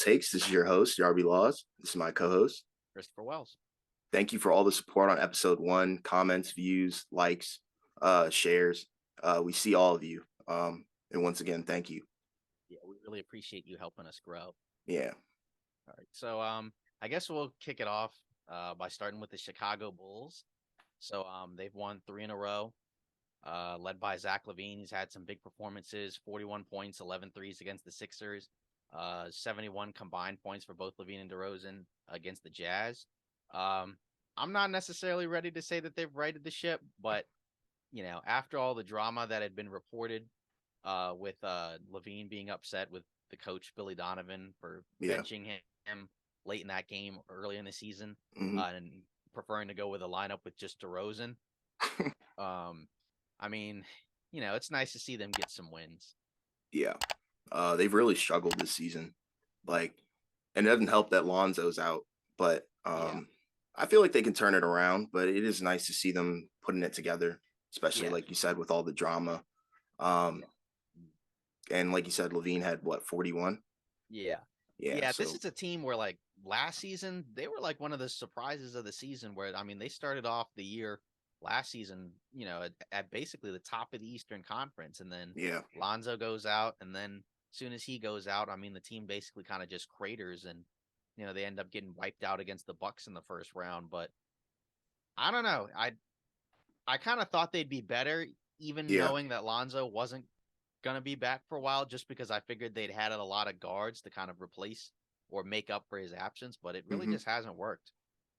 Takes. This is your host, Yarby Laws. This is my co-host. Christopher Wells. Thank you for all the support on episode one, comments, views, likes, shares. We see all of you. And once again, thank you. Yeah, we really appreciate you helping us grow. Yeah. All right. So I guess we'll kick it off by starting with the Chicago Bulls. So they've won 3 in a row, led by Zach LaVine. He's had some big performances, 41 points, 11 threes against the Sixers, 71 combined points for both LaVine and DeRozan against the Jazz. I'm not necessarily ready to say that they've righted the ship, but after all the drama that had been reported with LaVine being upset with the coach Billy Donovan for Yeah. benching him late in that game early in the season, Mhm. and preferring to go with a lineup with just DeRozan. I mean, it's nice to see them get some wins. Yeah. They've really struggled this season. And it doesn't help that Lonzo's out, but Yeah. I feel like they can turn it around, but it is nice to see them putting it together, especially Yeah. like you said, with all the drama. And like you said, LaVine had what, 41? Yeah. Yeah. This So is a team where like last season, they were like one of the surprises of the season where, they started off the year last season, at basically the top of the Eastern Conference. And then yeah, Lonzo goes out. And then as soon as he goes out, the team basically kind of just craters and, they end up getting wiped out against the Bucks in the first round. But I don't know. I kind of thought they'd be better, even yeah. knowing that Lonzo wasn't gonna be back for a while, just because I figured they'd had a lot of guards to kind of replace or make up for his absence, but it really hmm just hasn't worked.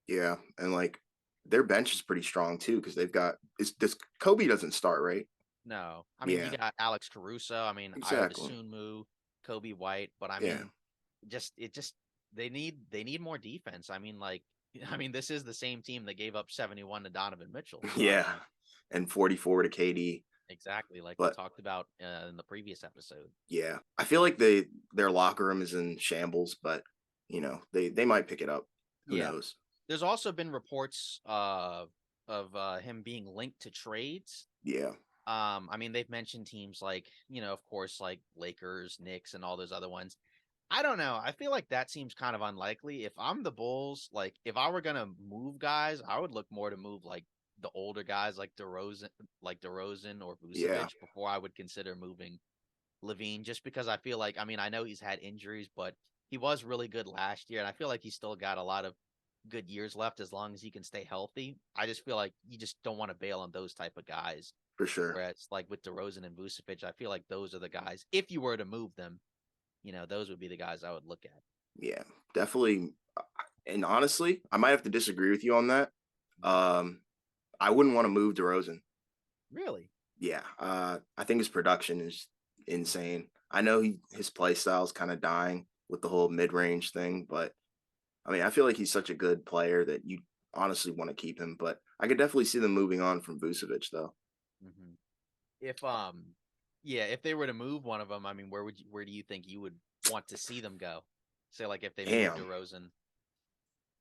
Yeah. And like their bench is pretty strong too, because they've got this Kobe doesn't start, right? No, you Yeah, got Alex Caruso. I would exactly. assume move Kobe White, but Yeah, just they need more defense. This is the same team that gave up 71 to Donovan Mitchell. So yeah. And 44 to KD. exactly like we But talked about in the previous episode. yeah, I feel like their locker room is in shambles, but they might pick it up. Who Yeah. knows? There's also been reports of him being linked to trades. Yeah, They've mentioned teams like, of course, like Lakers, Knicks, and all those other ones. I don't know. I feel like that seems kind of unlikely. If I'm the Bulls, like if I were gonna move guys, I would look more to move like the older guys like DeRozan or yeah, Vucevic before I would consider moving LaVine, just because I feel like I know he's had injuries, but he was really good last year, and I feel like he's still got a lot of good years left as long as he can stay healthy. I just feel like you just don't want to bail on those type of guys. for sure. Whereas like with DeRozan and Vucevic, I feel like those are the guys. If you were to move them, those would be the guys I would look at. Yeah, definitely. And honestly, I might have to disagree with you on that. Um, I wouldn't want to move DeRozan. Really? Yeah, I think his production is insane. I know his play style is kind of dying with the whole mid range thing, but I feel like he's such a good player that you honestly want to keep him. But I could definitely see them moving on from Vucevic, though. Mm-hmm. If yeah, if they were to move one of them, where do you think you would want to see them go? Say like if they moved Damn. DeRozan.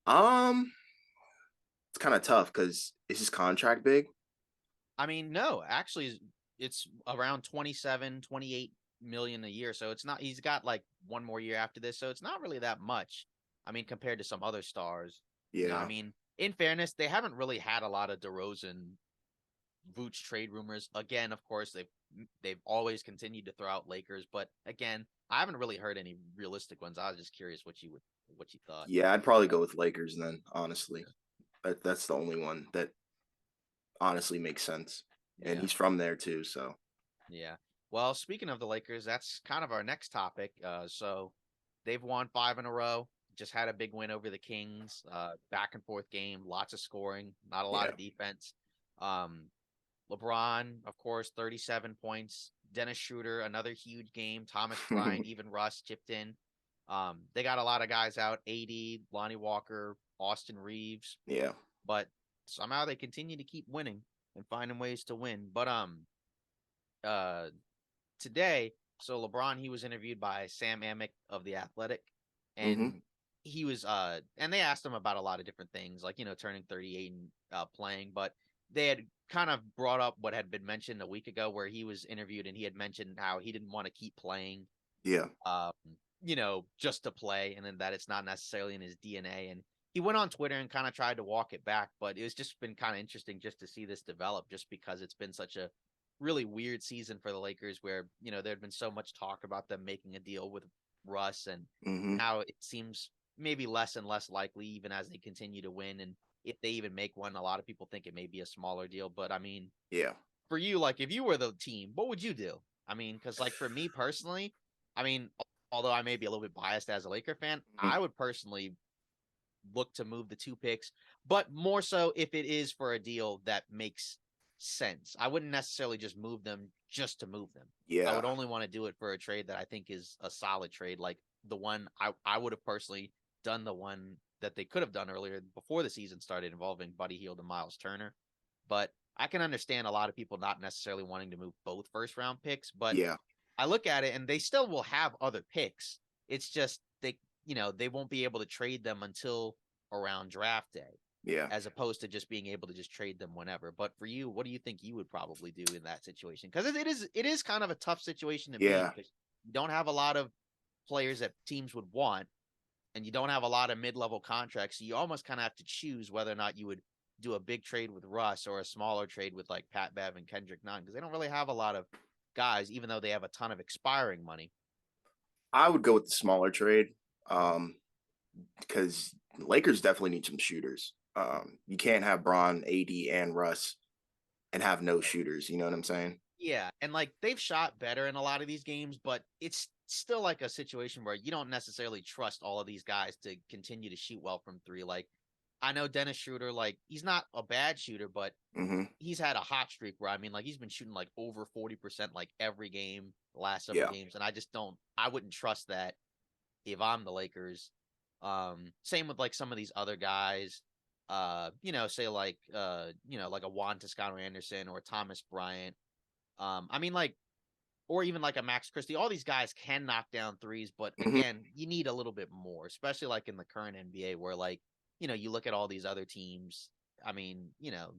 Um, it's kind of tough because is his contract big? No, actually, it's around 27, 28 million a year. So it's not, he's got like one more year after this. So it's not really that much. Compared to some other stars, Yeah, in fairness, they haven't really had a lot of DeRozan Vooch trade rumors. Again, of course, they've always continued to throw out Lakers, but again, I haven't really heard any realistic ones. I was just curious what you thought. yeah. I'd probably go with Lakers then. Honestly, that's the only one that honestly makes sense, and Yeah. he's from there too. So Yeah. Well, speaking of the Lakers, that's kind of our next topic. So they've won 5 in a row. Just had a big win over the Kings. Back and forth game, lots of scoring, not a lot yeah, of defense. Um, LeBron, of course, 37 points. Dennis Schroeder, another huge game. Thomas Bryant, even Russ chipped in. They got a lot of guys out: AD, Lonnie Walker, Austin Reeves, yeah. but somehow they continue to keep winning and finding ways to win. But uh today, so LeBron, he was interviewed by Sam Amick of The Athletic, Mm-hmm. and he was and they asked him about a lot of different things, like, turning 38 and playing, but they had kind of brought up what had been mentioned a week ago where he was interviewed and he had mentioned how he didn't want to keep playing Yeah, just to play, and then that it's not necessarily in his DNA. And he went on Twitter and kind of tried to walk it back, but it's just been kind of interesting just to see this develop, just because it's been such a really weird season for the Lakers, where there had been so much talk about them making a deal with Russ, and Hmm. how it seems maybe less and less likely even as they continue to win. And if they even make one, a lot of people think it may be a smaller deal. But I mean, Yeah. for you, like if you were the team, what would you do? I mean, because like for me personally, I mean, although I may be a little bit biased as a Laker fan, Mhm. I would personally look to move the 2 picks, but more so if it is for a deal that makes sense. I wouldn't necessarily just move them just to move them. I would Yeah. only want to do it for a trade that I think is a solid trade, like the one I would have personally done, the one that they could have done earlier before the season started, involving Buddy Hield and Miles Turner. But I can understand a lot of people not necessarily wanting to move both first round picks, but Yeah. I look at it and they still will have other picks. It's just they won't be able to trade them until around draft day, Yeah. as opposed to just being able to just trade them whenever. But for you, what do you think you would probably do in that situation? Because it is kind of a tough situation to be in, Yeah. because you don't have a lot of players that teams would want, and you don't have a lot of mid-level contracts. So you almost kind of have to choose whether or not you would do a big trade with Russ or a smaller trade with like Pat Bev and Kendrick Nunn, because they don't really have a lot of guys, even though they have a ton of expiring money. I would go with the smaller trade. Because Lakers definitely need some shooters. You can't have Braun, AD, and Russ and have no shooters. You know what I'm saying? Yeah, and like they've shot better in a lot of these games, but it's still like a situation where you don't necessarily trust all of these guys to continue to shoot well from three. Like I know Dennis Schroeder, like he's not a bad shooter, but Hmm. he's had a hot streak where, I mean, like he's been shooting like over 40% like every game the last several Yeah. games, and I wouldn't trust that if I'm the Lakers. Same with like some of these other guys. Say like a Juan Toscano Anderson or Thomas Bryant. I mean, like, or even like a Max Christie. All these guys can knock down threes, but Hmm. again, you need a little bit more, especially like in the current NBA, where like you look at all these other teams. I mean,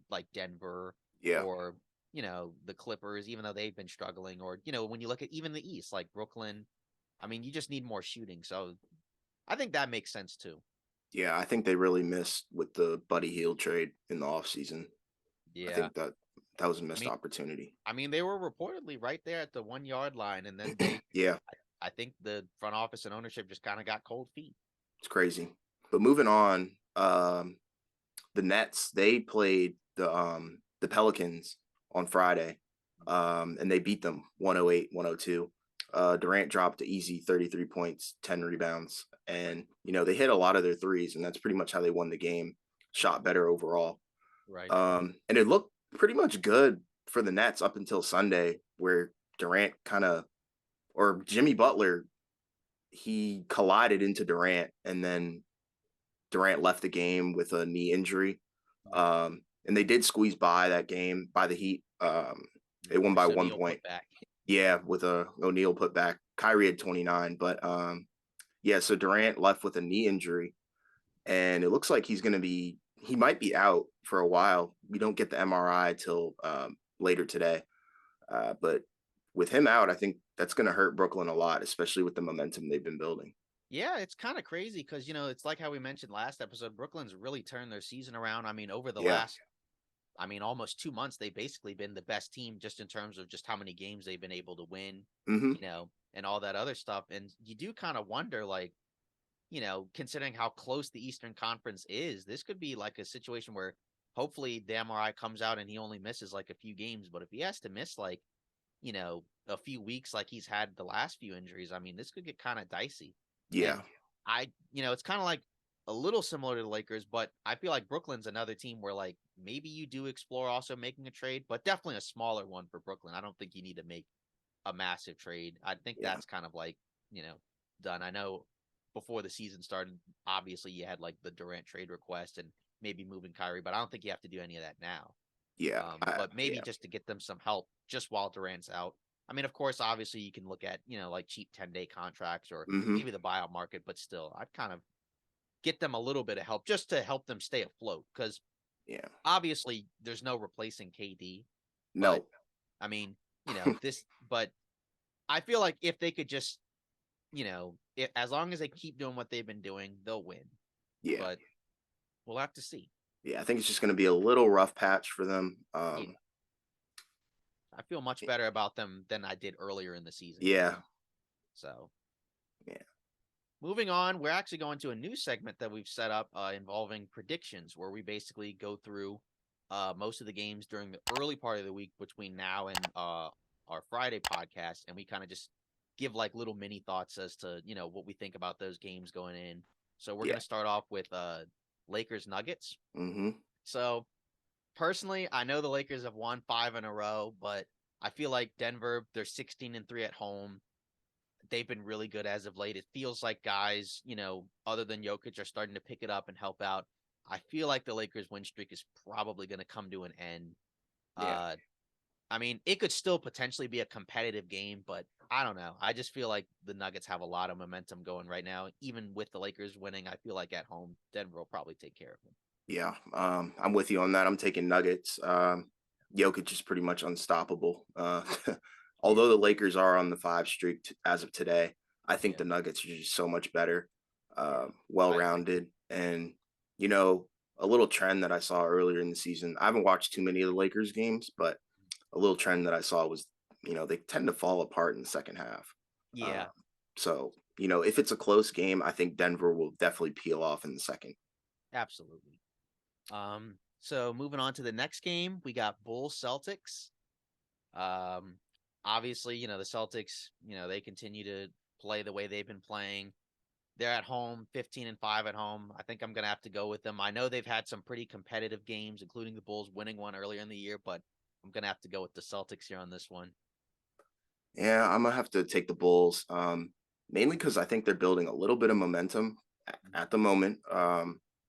like Denver Yeah. or the Clippers, even though they've been struggling, or when you look at even the East, like Brooklyn. I mean, you just need more shooting. So I think that makes sense too. Yeah. I think they really missed with the Buddy Hield trade in the offseason. I Yeah. think that was a I missed mean, opportunity. they were reportedly right there at the 1 yard line, and then they, Yeah. I think the front office and ownership just kind of got cold feet. It's crazy. But moving on, the Nets, they played the Pelicans on Friday. And they beat them 108-102. Durant dropped an easy 33 points, 10 rebounds, and they hit a lot of their threes, and that's pretty much how they won the game. Shot better overall. Right. And it looked pretty much good for the Nets up until Sunday, where Durant kind of, or Jimmy Butler, he collided into Durant, and then Durant left the game with a knee injury. And they did squeeze by that game by the Heat. They won by Chris one O'Neal point. put back. Yeah, with a O'Neal put back. Kyrie had 29, but yeah. So Durant left with a knee injury, and it looks like he might be out for a while. We don't get the MRI till later today, but with him out, I think that's going to hurt Brooklyn a lot, especially with the momentum they've been building. Yeah, it's kind of crazy because it's like how we mentioned last episode. Brooklyn's really turned their season around. I mean, over the Yeah. last, I mean, almost 2 months, they've basically been the best team just in terms of just how many games they've been able to win, Hmm. and all that other stuff. And you do kind of wonder, like, considering how close the Eastern Conference is, this could be like a situation where hopefully the MRI comes out and he only misses like a few games. But if he has to miss like, a few weeks like he's had the last few injuries, I mean, this could get kind of dicey. Yeah. And it's kind of like a little similar to the Lakers, but I feel like Brooklyn's another team where like maybe you do explore also making a trade, but definitely a smaller one for Brooklyn. I don't think you need to make a massive trade. I think Yeah. that's kind of like, done. I know before the season started, obviously you had like the Durant trade request and maybe moving Kyrie, but I don't think you have to do any of that now. Yeah. But maybe Yeah. just to get them some help just while Durant's out. I mean, of course, obviously you can look at, like cheap 10-day contracts or Hmm. maybe the buyout market, but still, I'd kind of get them a little bit of help just to help them stay afloat. Because Yeah. obviously there's no replacing KD, but No. I mean, but I feel like if they could just as long as they keep doing what they've been doing, they'll win. Yeah. But we'll have to see. Yeah. I think it's just going to be a little rough patch for them. Yeah, I feel much better about them than I did earlier in the season. Yeah. So Yeah. moving on, we're actually going to a new segment that we've set up involving predictions, where we basically go through most of the games during the early part of the week between now and our Friday podcast, and we kind of just give like little mini thoughts as to what we think about those games going in. So we're Yeah. gonna start off with Lakers Nuggets. Mm-hmm. So personally, I know the Lakers have won 5 in a row, but I feel like Denver, they're 16-3 at home. They've been really good as of late. It feels like guys, other than Jokic, are starting to pick it up and help out. I feel like the Lakers win streak is probably going to come to an end. Yeah. Uh, I mean, it could still potentially be a competitive game, but I don't know. I just feel like the Nuggets have a lot of momentum going right now. Even with the Lakers winning, I feel like at home, Denver will probably take care of them. Yeah. I'm with you on that. I'm taking Nuggets. Jokic is pretty much unstoppable. Yeah, Although the Lakers are on the 5 streak as of today, I think yeah, the Nuggets are just so much better, yeah. well I agree. rounded, and you know, a little trend that I saw earlier in the season. I haven't watched too many of the Lakers games, but a little trend that I saw was, they tend to fall apart in the second half. Uh, Yeah, so if it's a close game, I think Denver will definitely peel off in the second. absolutely. So moving on to the next game, we got Bulls Celtics. Um, Obviously, the Celtics, they continue to play the way they've been playing. They're at home, 15-5 at home. I think I'm gonna have to go with them. I know they've had some pretty competitive games, including the Bulls winning one earlier in the year, but I'm gonna have to go with the Celtics here on this one. Yeah, I'm gonna have to take the Bulls, mainly because I think they're building a little bit of momentum Mhm. at the moment.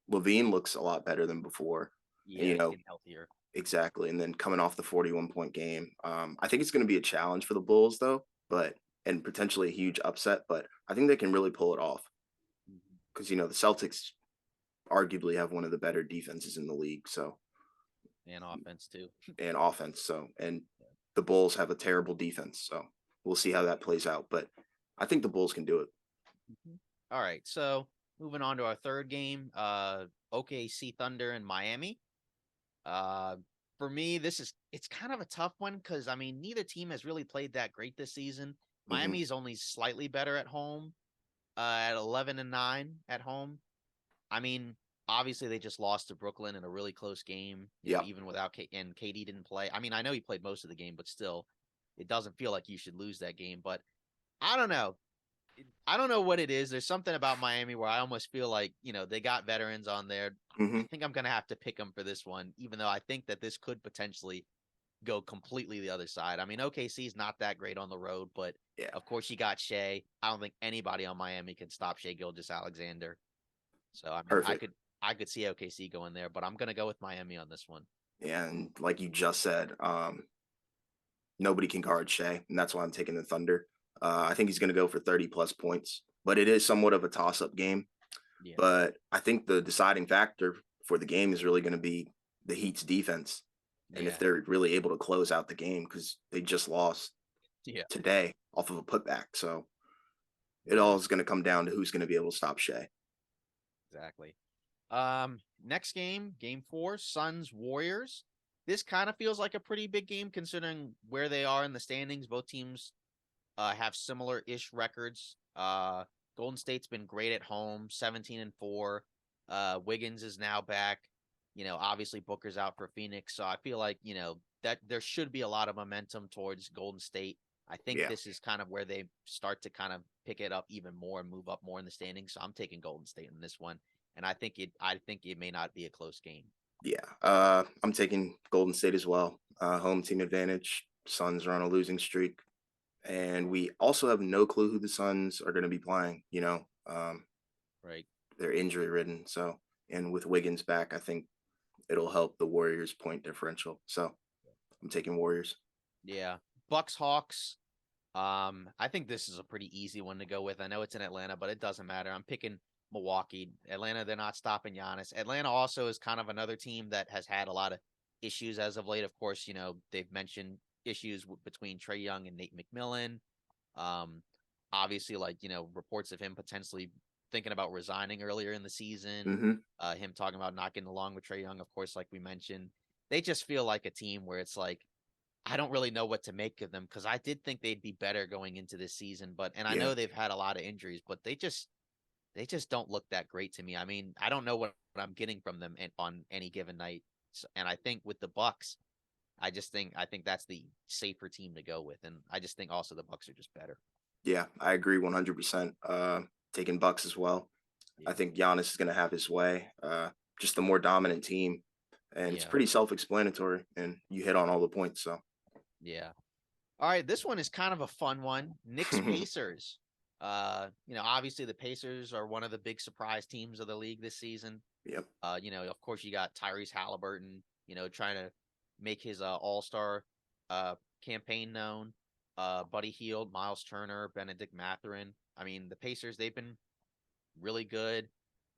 Levine looks a lot better than before, and Yeah, he's getting healthier. exactly. And then coming off the 41-point game, I think it's going to be a challenge for the Bulls though, but and potentially a huge upset. But I think they can really pull it off Mhm. because the Celtics arguably have one of the better defenses in the league. So And offense too. and offense. So and the Bulls have a terrible defense. So we'll see how that plays out. But I think the Bulls can do it. Mhm. All right, so moving on to our third game, OKC Thunder and Miami. Uh, for me, it's kind of a tough one because I mean neither team has really played that great this season. Hmm. Miami's only slightly better at home, at 11-9 at home. I mean, obviously they just lost to Brooklyn in a really close game. Yeah. Even without and KD didn't play. I mean, I know he played most of the game, but still, it doesn't feel like you should lose that game. But I don't know. I don't know what it is. There's something about Miami where I almost feel like, they got veterans on there. I Hmm. think I'm going to have to pick them for this one, even though I think that this could potentially go completely the other side. I mean, OKC is not that great on the road, but Yeah. of course you got Shea. I don't think anybody on Miami can stop Shea Gilgeous-Alexander. So I mean, I Perfect. could I could see OKC going there, but I'm going to go with Miami on this one. Yeah, and like you just said, nobody can guard Shea, and that's why I'm taking the Thunder. I think he's going to go for 30 plus points, but it is somewhat of a toss up game. Yeah. But I think the deciding factor for the game is really going to be the Heat's defense. And if Yeah. they're really able to close out the game, because they just lost Yeah. today off of a putback. So it all Yeah. is going to come down to who's going to be able to stop Shea. Exactly. Next game, game 4, Suns Warriors. This kind of feels like a pretty big game considering where they are in the standings. Both teams have similar-ish records. Golden State's been great at home, 17-4. Wiggins is now back. Obviously Booker's out for Phoenix, so I feel like that there should be a lot of momentum towards Golden State. I think Yeah. this is kind of where they start to kind of pick it up even more and move up more in the standings. So I'm taking Golden State in this one, and I think it may not be a close game. Yeah. I'm taking Golden State as well. Home team advantage. Suns are on a losing streak. And we also have no clue who the Suns are going to be playing. Right? They're injury ridden. So, and with Wiggins back, I think it'll help the Warriors' point differential. So, I'm taking Warriors. Yeah. Bucks Hawks. I think this is a pretty easy one to go with. I know it's in Atlanta, but it doesn't matter. I'm picking Milwaukee. Atlanta, they're not stopping Giannis. Atlanta also is kind of another team that has had a lot of issues as of late. Of course, they've mentioned issues between Trey Young and Nate McMillan. Um, obviously, like, reports of him potentially thinking about resigning earlier in the season. Hmm. Him talking about not getting along with Trae Young, of course, like we mentioned. They just feel like a team where it's like, I don't really know what to make of them because I did think they'd be better going into this season, and I Yeah. know they've had a lot of injuries, but they just don't look that great to me. I mean, I don't know what I'm getting from them on any given night, and I think with the Bucks, I think that's the safer team to go with, and I just think also the Bucks are just better. Yeah, I agree 100%. Taking Bucks as well. I Yeah, think Giannis is going to have his way. Just the more dominant team, and it's yeah, pretty self-explanatory. And you hit on all the points. So, yeah. All right, this one is kind of a fun one. Knicks Pacers. Obviously the Pacers are one of the big surprise teams of the league this season. yep. Of course you got Tyrese Halliburton, trying to make his All-Star uh campaign known. Buddy Hield, Miles Turner, Benedict Mathurin. I mean, the Pacers, they've been really good.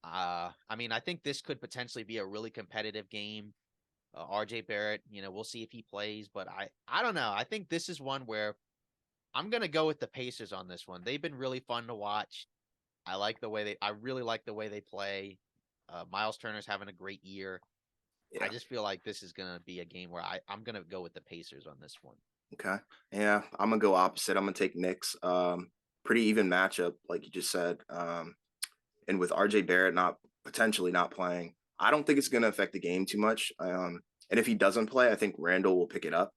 I mean, I think this could potentially be a really competitive game. RJ Barrett, we'll see if he plays, but I don't know. I think this is one where I'm gonna go with the Pacers on this one. They've been really fun to watch. I really like the way they play. Miles Turner's having a great year. I Yeah. just feel like this is gonna be a game where I'm gonna go with the Pacers on this one. Okay. Yeah, I'm gonna go opposite. I'm gonna take Knicks. Pretty even matchup, like you just said. And with RJ Barrett not potentially not playing, I don't think it's gonna affect the game too much. And if he doesn't play, I think Randall will pick it up.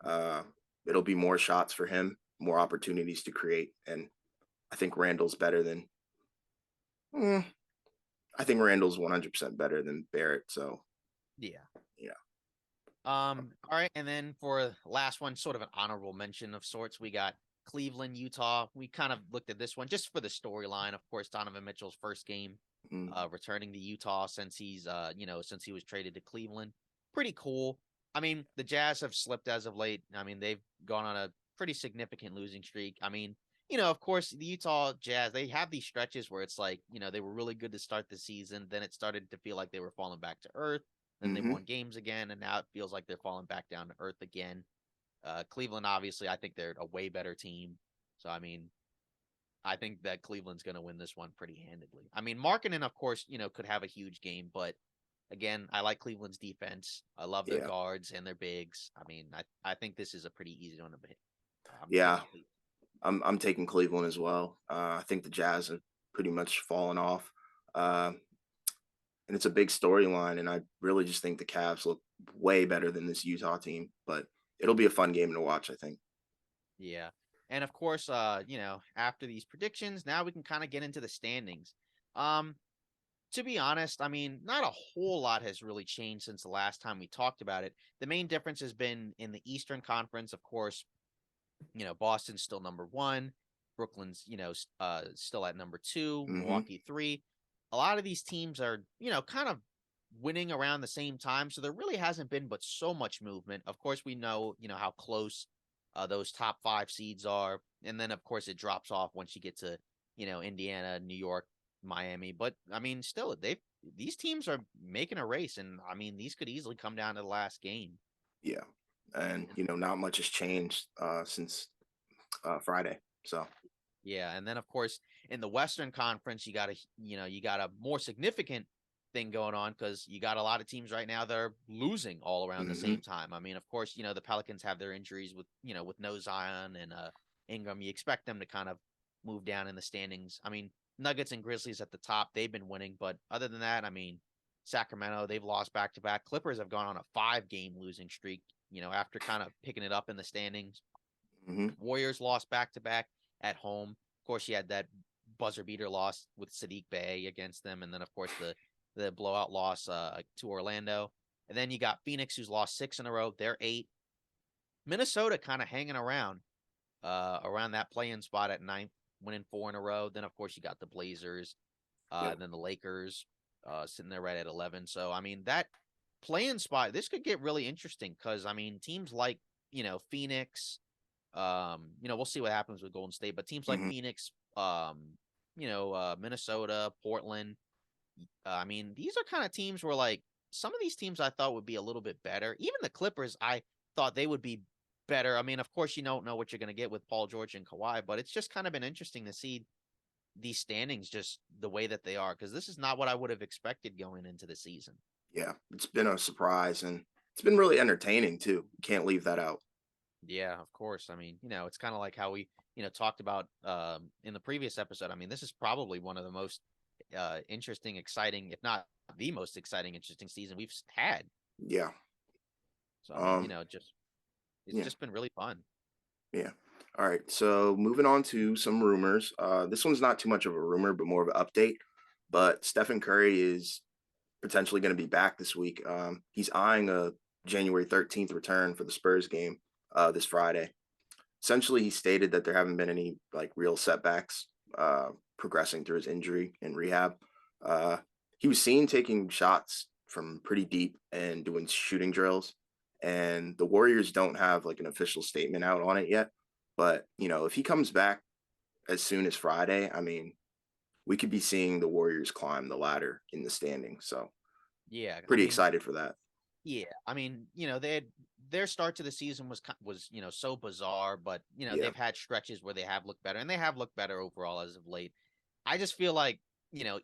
Uh, it'll be more shots for him, more opportunities to create, and I think Randall's better than. mm, I think Randall's 100% better than Barrett. So Yeah. yeah. All right, and then for last one, sort of an honorable mention of sorts, we got Cleveland, Utah. We kind of looked at this one just for the storyline. Of course, Donovan Mitchell's first game, Mm, returning to Utah since he was traded to Cleveland. Pretty cool. I mean, the Jazz have slipped as of late. I mean, they've gone on a pretty significant losing streak. I mean, of course, the Utah Jazz, they have these stretches where it's like, they were really good to start the season. Then it started to feel like they were falling back to earth. Then they hmm. won games again, and now it feels like they're falling back down to earth again. Cleveland, obviously, I think they're a way better team. So, I mean, I think that Cleveland's going to win this one pretty handedly. I mean, Markkinen, of course, could have a huge game, but again, I like Cleveland's defense. I love their Yeah. guards and their bigs. I mean, I think this is a pretty easy one to hit. I'm Yeah. taking Cleveland. I'm taking Cleveland as well. I think the Jazz have pretty much fallen off. Uh, and it's a big storyline. And I really just think the Cavs look way better than this Utah team. But it'll be a fun game to watch, I think. Yeah. And of course, after these predictions, now we can kind of get into the standings. Um, to be honest, I mean, not a whole lot has really changed since the last time we talked about it. The main difference has been in the Eastern Conference, of course. Boston's still number one. Brooklyn's, still at number two. Hmm. Milwaukee three. A lot of these teams are, kind of winning around the same time. So there really hasn't been but so much movement. Of course, we know, how close those top five seeds are. And then, of course, it drops off once you get to, Indiana, New York, Miami. But I mean, still, these teams are making a race. And I mean, these could easily come down to the last game. Yeah. And, not much has changed since Friday. So, Yeah, and then of course in the Western Conference, you got a more significant thing going on because you got a lot of teams right now that are losing all around the hmm. same time. I mean, of course, the Pelicans have their injuries with no Zion and Ingram. You expect them to kind of move down in the standings. I mean, Nuggets and Grizzlies at the top, they've been winning, but other than that, I mean, Sacramento, they've lost back to back. Clippers have gone on a 5-game losing streak, after kind of picking it up in the standings. Hmm. Warriors lost back to back at home. Of course, you had that buzzer beater loss with Sadiq Bey against them, and then of course the blowout loss to Orlando. And then you got Phoenix, who's lost 6 in a row. They're 8. Minnesota kind of hanging around that play-in spot at ninth, winning 4 in a row. Then of course you got the Blazers, Yep. then the Lakers sitting there right at 11. So I mean that play-in spot, this could get really interesting because I mean teams like Phoenix, we'll see what happens with Golden State, but teams like Hmm. Phoenix, Minnesota, Portland, I mean, these are kind of teams where like some of these teams I thought would be a little bit better. Even the Clippers, I thought they would be better. I mean, of course, you don't know what you're going to get with Paul George and Kawhi, but it's just kind of been interesting to see these standings just the way that they are, because this is not what I would have expected going into the season. Yeah, it's been a surprise and it's been really entertaining too. Can't leave that out. Yeah, of course. I mean, it's kind of like how we, talked about in the previous episode. I mean, this is probably one of the most interesting, exciting, if not the most exciting, interesting season we've had. Yeah. So I mean, Um, it's yeah, just been really fun. yeah. All right. So moving on to some rumors. This one's not too much of a rumor, but more of an update. But Stephen Curry is potentially going to be back this week. He's eyeing a January 13th return for the Spurs game this Friday. Essentially, he stated that there haven't been any like real setbacks progressing through his injury and rehab. Uh, he was seen taking shots from pretty deep and doing shooting drills. And the Warriors don't have like an official statement out on it yet. But, if he comes back as soon as Friday, I mean, we could be seeing the Warriors climb the ladder in the standings. So, Yeah, I pretty mean, excited for that. yeah, I mean, they had their start to the season was so bizarre, but Yeah, they've had stretches where they have looked better, and they have looked better overall as of late. I just feel like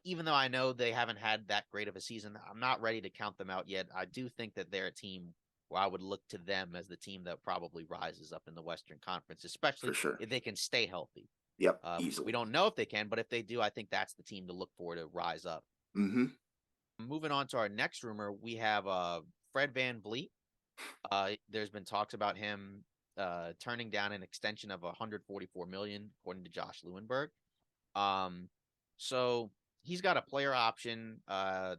even though I know they haven't had that great of a season, I'm not ready to count them out yet. I do think that they're a team where I would look to them as the team that probably rises up in the Western Conference, for especially sure. if they can stay healthy. Yep, We easily. don't know if they can, but if they do, I think that's the team to look for to rise up. Mm-hmm. Moving on to our next rumor, we have Fred Van Vliet. There's been talks about him turning down an extension of 144 million, according to Josh Lewenberg. Um, so he's got a player option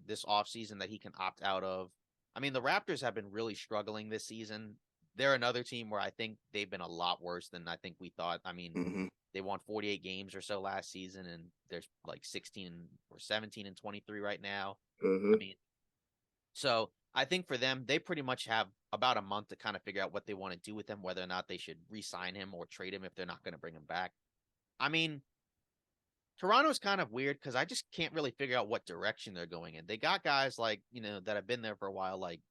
this offseason that he can opt out of. I mean, the Raptors have been really struggling this season. They're another team where I think they've been a lot worse than I think we thought. I mean, Mm-hmm. they won 48 games or so last season, and there's like 16 or 17 and 23 right now. I Mm-hmm. mean, so I think for them, they pretty much have about a month to kind of figure out what they want to do with him, whether or not they should re-sign him or trade him if they're not going to bring him back. I mean, Toronto's kind of weird because I just can't really figure out what direction they're going in. They got guys like, that have been there for a while, like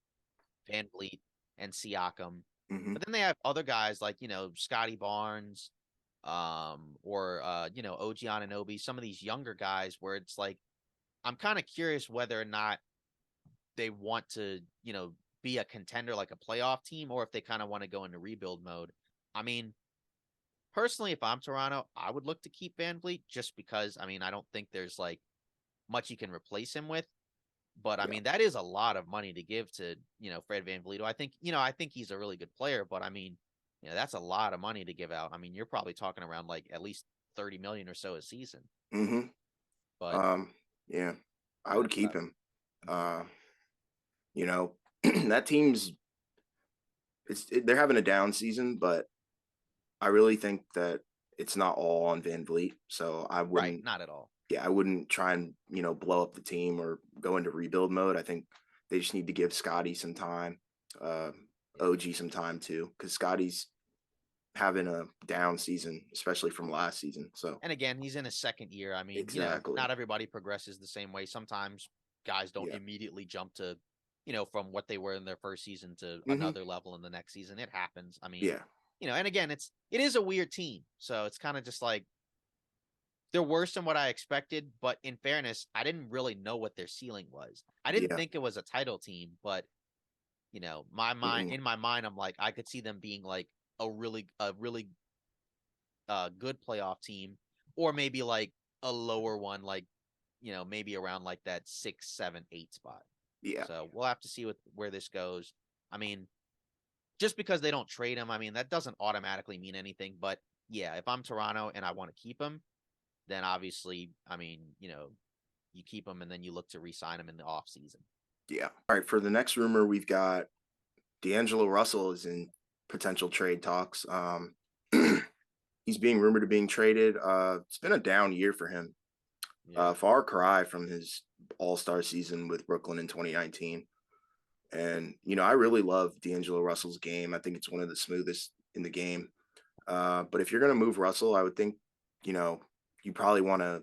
Van Vliet and Siakam. Mm-hmm. But then they have other guys like, Scotty Barnes, or OG Ananobi, some of these younger guys where it's like I'm kind of curious whether or not they want to, be a contender like a playoff team, or if they kind of want to go into rebuild mode. I mean, personally, if I'm Toronto, I would look to keep Van Vliet just because, I mean, I don't think there's like much you can replace him with. But I Yeah. mean, that is a lot of money to give to, Fred Van Vliet. I think he's a really good player, but I mean, that's a lot of money to give out. I mean, you're probably talking around like at least 30 million or so a season. Mm-hmm. But Yeah, I would that's keep him. Uh, you know, that team's they're having a down season, but I really think that it's not all on Van Vliet. So I right, wouldn't, not at all. yeah, I wouldn't try and blow up the team or go into rebuild mode. I think they just need to give Scotty some time, uh, Yeah. OG some time too, because Scotty's having a down season, especially from last season. So And again, he's in his second year. I mean, exactly, not everybody progresses the same way. Sometimes guys don't yeah, immediately jump to, from what they were in their first season to hmm, another level in the next season. It happens. I mean, yeah, and again, it is a weird team. So it's kind of just like they're worse than what I expected, but in fairness, I didn't really know what their ceiling was. I didn't yeah, think it was a title team, but my mind mm-mm, in my mind, I'm like, I could see them being like a really good playoff team, or maybe like a lower one, like maybe around like that 6, 7, 8 spot. yeah, So we'll have to see where this goes. I mean, just because they don't trade him, I mean that doesn't automatically mean anything. But yeah, if I'm Toronto and I want to keep him, then obviously, I mean, you keep him and then you look to re-sign him in the off season. yeah. All right, for the next rumor, we've got D'Angelo Russell is in potential trade talks. He's being rumored to being traded. It's been a down year for him. Yeah. Far cry from his All Star season with Brooklyn in 2019. And I really love D'Angelo Russell's game. I think it's one of the smoothest in the game. But if you're going to move Russell, I would think you know you probably want to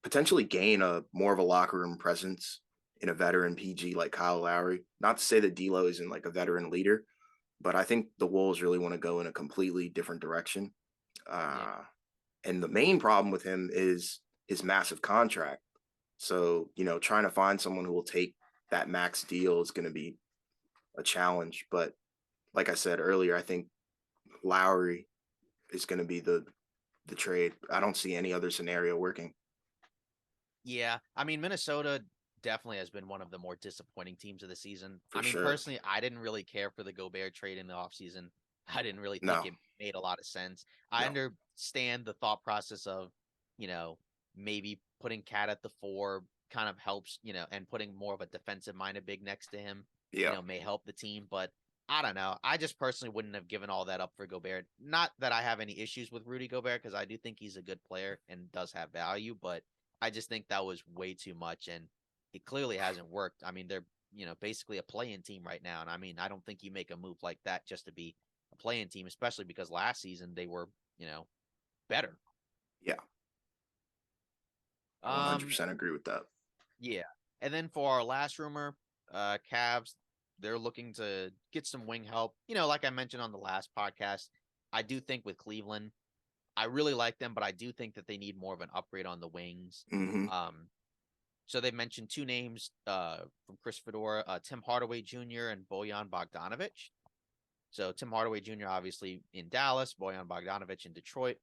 potentially gain a more of a locker room presence in a veteran PG like Kyle Lowry. Not to say that D'Lo isn't like a veteran leader, but I think the Wolves really want to go in a completely different direction. Yeah. Uh, and the main problem with him is his massive contract. So, trying to find someone who will take that max deal is going to be a challenge. But like I said earlier, I think Lowry is going to be the trade. I don't see any other scenario working Yeah. I mean, Minnesota definitely has been one of the more disappointing teams of the season. for I mean, sure. personally, I didn't really care for the Gobert trade in the offseason. I didn't really think No, it made a lot of sense. I no. understand the thought process of, you know, maybe putting Cat at the four kind of helps, and putting more of a defensive minded big next to him, Yeah, may help the team. But I don't know. I just personally wouldn't have given all that up for Gobert. Not that I have any issues with Rudy Gobert because I do think he's a good player and does have value, but I just think that was way too much, and it clearly hasn't worked. I mean, they're basically a play-in team right now, and I mean, I don't think you make a move like that just to be a play-in team, especially because last season they were better. yeah. I Um, 100% agree with that. yeah, and then for our last rumor, Cavs, they're looking to get some wing help. Like I mentioned on the last podcast, I do think with Cleveland, I really like them, but I do think that they need more of an upgrade on the wings. Hmm. Um, So they mentioned two names from Chris Fedora, Tim Hardaway Jr. and Bojan Bogdanovic. So Tim Hardaway Jr. obviously in Dallas, Bojan Bogdanovic in Detroit.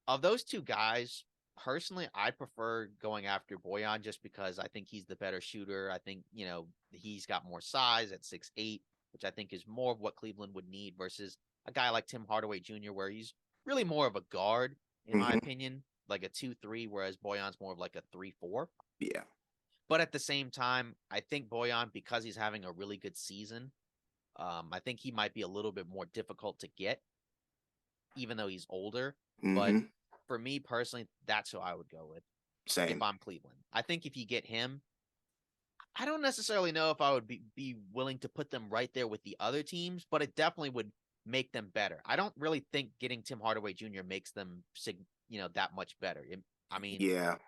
Of those two guys, personally, I prefer going after Bojan just because I think he's the better shooter. I think, he's got more size at 6'8", which I think is more of what Cleveland would need versus a guy like Tim Hardaway Jr., where he's really more of a guard, in my Hmm. opinion, like a 2-3, whereas Bojan's more of like a 3-4. Yeah. But at the same time, I think Boyan, because he's having a really good season, I think he might be a little bit more difficult to get, even though he's older. But Hmm. for me personally, that's who I would go with if Same. I'm Cleveland. I think if you get him, I don't necessarily know if I would be willing to put them right there with the other teams, but it definitely would make them better. I don't really think getting Tim Hardaway Jr. makes them that much better. I mean, Yeah,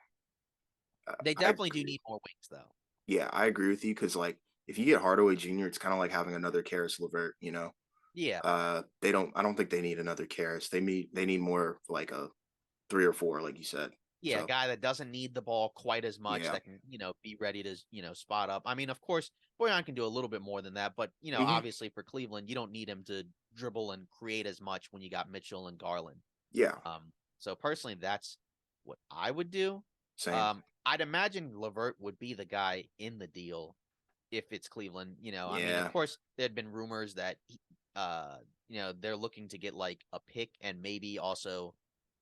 they I definitely do agree. need more wings though. Yeah, I agree with you because like if you get Hardaway Jr., it's kind of like having another Karis LeVert. Yeah, They don't. I don't think they need another Karis. They need more like a 3 or 4, like you said. yeah, a So guy that doesn't need the ball quite as much yeah. that can, be ready to, spot up. I mean, of course, Boyan can do a little bit more than that, but Hmm. obviously for Cleveland, you don't need him to dribble and create as much when you got Mitchell and Garland. Yeah. So personally, that's what I would do. Same. I'd imagine Levert would be the guy in the deal if it's Cleveland. I mean, of Yeah. course, there had been rumors that uh, they're looking to get like a pick and maybe also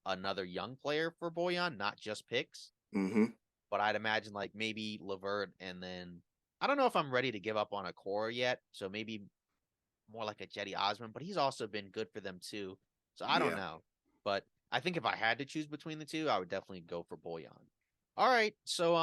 another young player for Boyan, not just picks. Hmm. But I'd imagine like maybe Levert and then I don't know if I'm ready to give up on a core yet. So maybe more like a Jetty Osman, but he's also been good for them too. So I don't Yeah. know. But I think if I had to choose between the two, I would definitely go for Boyan. All right. So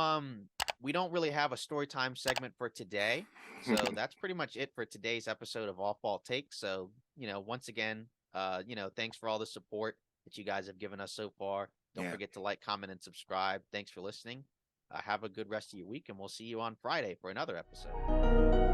we don't really have a story time segment for today. So that's pretty much it for today's episode of Off Ball Takes. So, once again, thanks for all the support that you guys have given us so far. Don't Yeah. forget to like, comment, and subscribe. Thanks for listening. Have a good rest of your week, and we'll see you on Friday for another episode.